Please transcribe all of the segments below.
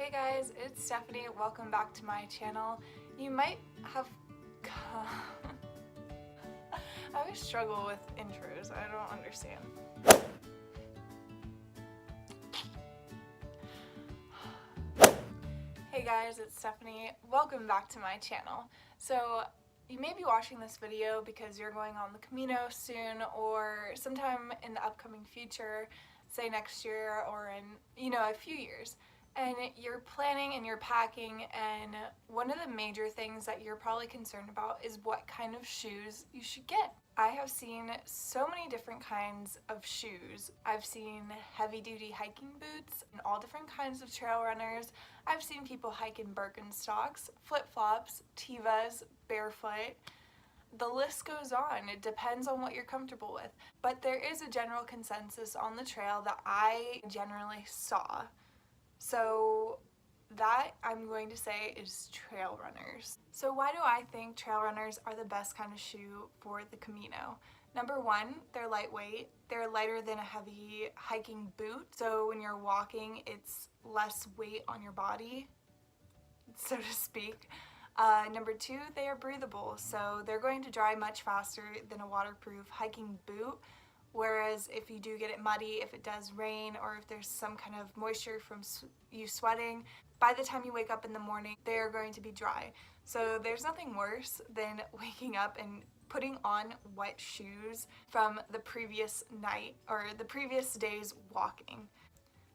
Hey guys, it's Stephanie. Welcome back to my channel. You might have... I always struggle with intros. I don't understand. Hey guys, it's Stephanie. Welcome back to my channel. So, you may be watching this video because you're going on the Camino soon or sometime in the upcoming future, say next year or in, a few years. And you're planning and you're packing, and one of the major things that you're probably concerned about is what kind of shoes you should get. I have seen so many different kinds of shoes. I've seen heavy-duty hiking boots and all different kinds of trail runners. I've seen people hike in Birkenstocks, flip-flops, Tevas, barefoot. The list goes on. It depends on what you're comfortable with. But there is a general consensus on the trail that I generally saw. So that, I'm going to say, is trail runners. So why do I think trail runners are the best kind of shoe for the Camino? Number one, they're lightweight. They're lighter than a heavy hiking boot, so when you're walking, it's less weight on your body, so to speak. Number two, they are breathable, so they're going to dry much faster than a waterproof hiking boot. Whereas if you do get it muddy, if it does rain, or if there's some kind of moisture from you sweating, by the time you wake up in the morning, they're going to be dry. So there's nothing worse than waking up and putting on wet shoes from the previous night or the previous day's walking.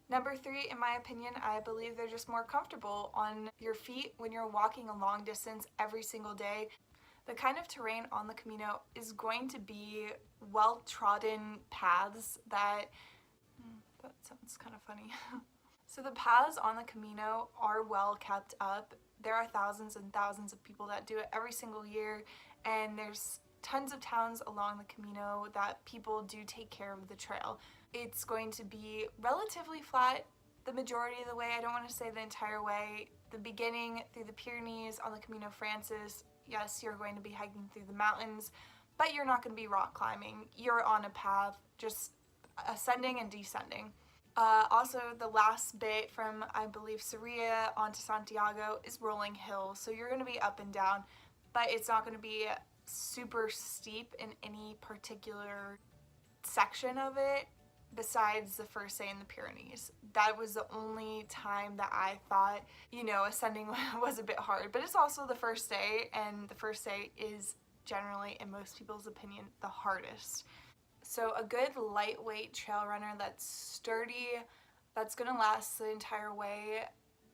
Number three, in my opinion, I believe they're just more comfortable on your feet when you're walking a long distance every single day. The kind of terrain on the Camino is going to be well-trodden paths that sounds kind of funny. So the paths on the Camino are well kept up. There are thousands and thousands of people that do it every single year, and there's tons of towns along the Camino that people do take care of the trail. It's going to be relatively flat the majority of the way. I don't want to say the entire way. The beginning through the Pyrenees on the Camino Frances, yes, you're going to be hiking through the mountains, but you're not going to be rock climbing. You're on a path, just ascending and descending. Also, the last bit from, I believe, Sarria onto Santiago is rolling hills, so you're going to be up and down, but it's not going to be super steep in any particular section of it besides the first day in the Pyrenees. That was the only time that I thought, ascending was a bit hard, but it's also the first day, and the first day is generally, in most people's opinion, the hardest. So a good lightweight trail runner that's sturdy, that's gonna last the entire way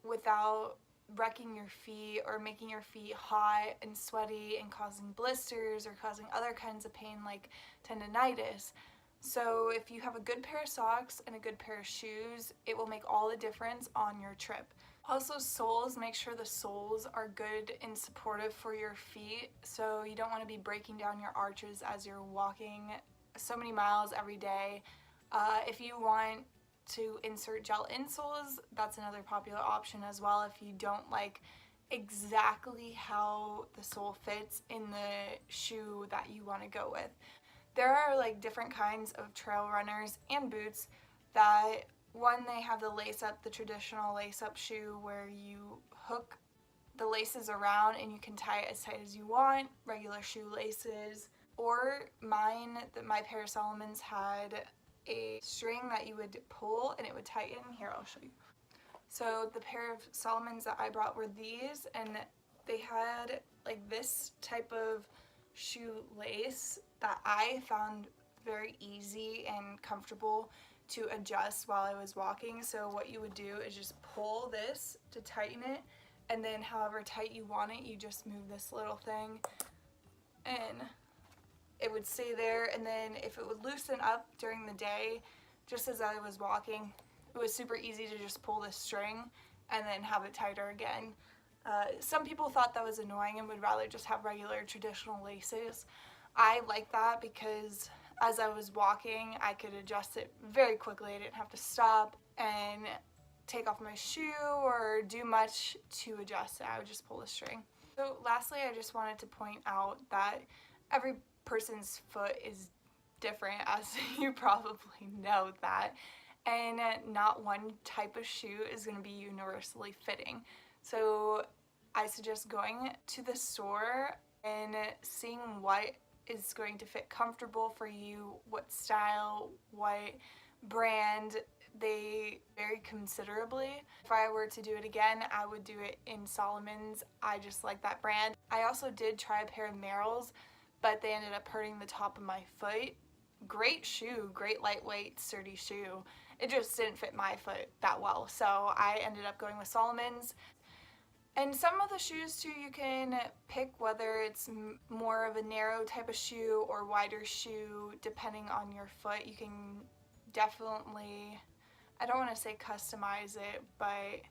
without wrecking your feet or making your feet hot and sweaty and causing blisters or causing other kinds of pain like tendonitis. So if you have a good pair of socks and a good pair of shoes, it will make all the difference on your trip. Also, soles, make sure the soles are good and supportive for your feet, so you don't want to be breaking down your arches as you're walking so many miles every day. If you want to insert gel insoles, that's another popular option as well if you don't like exactly how the sole fits in the shoe that you want to go with. There are like different kinds of trail runners and boots that, one, they have the lace-up, the traditional lace-up shoe where you hook the laces around and you can tie it as tight as you want, regular shoe laces. Or my pair of Solomon's had a string that you would pull and it would tighten. Here, I'll show you. So the pair of Solomon's that I brought were these, and they had like this type of shoe lace that I found very easy and comfortable to adjust while I was walking. So what you would do is just pull this to tighten it, and then however tight you want it, you just move this little thing and it would stay there. And then if it would loosen up during the day, just as I was walking, it was super easy to just pull this string and then have it tighter again. Some people thought that was annoying and would rather just have regular traditional laces. I like that because as I was walking, I could adjust it very quickly. I didn't have to stop and take off my shoe or do much to adjust it. I would just pull the string. So lastly, I just wanted to point out that every person's foot is different, as you probably know that. and not one type of shoe is going to be universally fitting. So I suggest going to the store and seeing what is going to fit comfortable for you, what style, what brand. They vary considerably. If I were to do it again, I would do it in Solomon's. I just like that brand. I also did try a pair of Merrells, but they ended up hurting the top of my foot. Great shoe, great lightweight, sturdy shoe. It just didn't fit my foot that well, so I ended up going with Solomon's. And some of the shoes too, you can pick whether it's more of a narrow type of shoe or wider shoe depending on your foot. You can definitely, I don't want to say customize it, but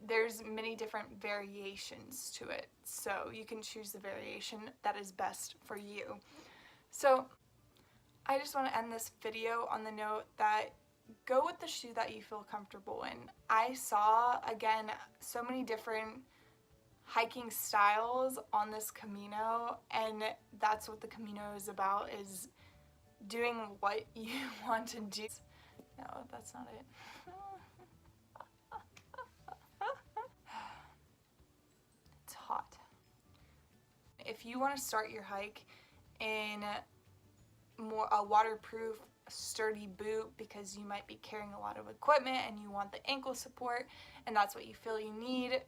there's many different variations to it, so you can choose the variation that is best for you. So I just want to end this video on the note that go with the shoe that you feel comfortable in. I saw, again, so many different hiking styles on this Camino, and that's what the Camino is about, is doing what you want to do. No, that's not it. It's hot. If you want to start your hike in a waterproof, sturdy boot because you might be carrying a lot of equipment and you want the ankle support and that's what you feel you need,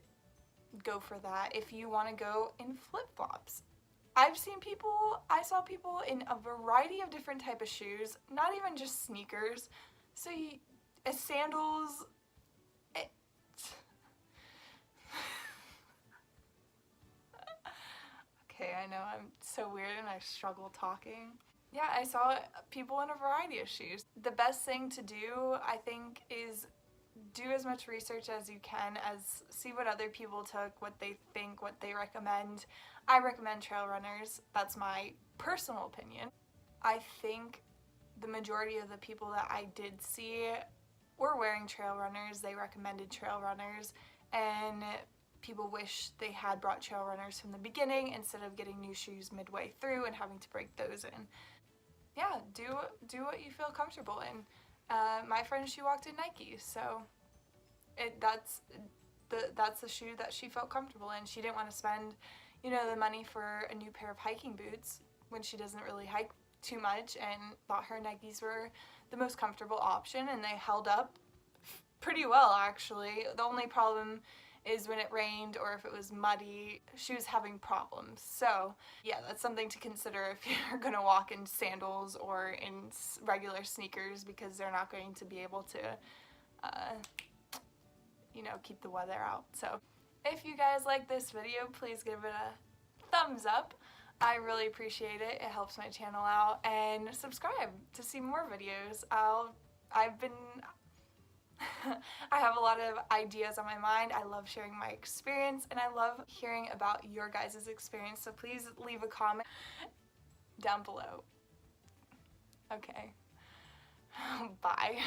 go for that. If you want to go in flip-flops, I saw people in a variety of different type of shoes, not even just sneakers. So sandals. Okay, I know I'm so weird and I struggle talking. Yeah, I saw people in a variety of shoes. The best thing to do, I think, is do as much research as you can, see what other people took, what they think, what they recommend. I recommend trail runners. That's my personal opinion. I think the majority of the people that I did see were wearing trail runners. They recommended trail runners, and people wish they had brought trail runners from the beginning instead of getting new shoes midway through and having to break those in. Yeah, do what you feel comfortable in. My friend, she walked in Nike, so that's the shoe that she felt comfortable in. She didn't want to spend, the money for a new pair of hiking boots when she doesn't really hike too much, and thought her Nikes were the most comfortable option, and they held up pretty well, actually. The only problem is when it rained or if it was muddy, she was having problems. So yeah, that's something to consider if you're gonna walk in sandals or in regular sneakers, because they're not going to be able to, keep the weather out. So if you guys like this video, please give it a thumbs up. I really appreciate it. It helps my channel out. And subscribe to see more videos. I have a lot of ideas on my mind. I love sharing my experience, and I love hearing about your guys' experience, so please leave a comment down below. Okay. Bye.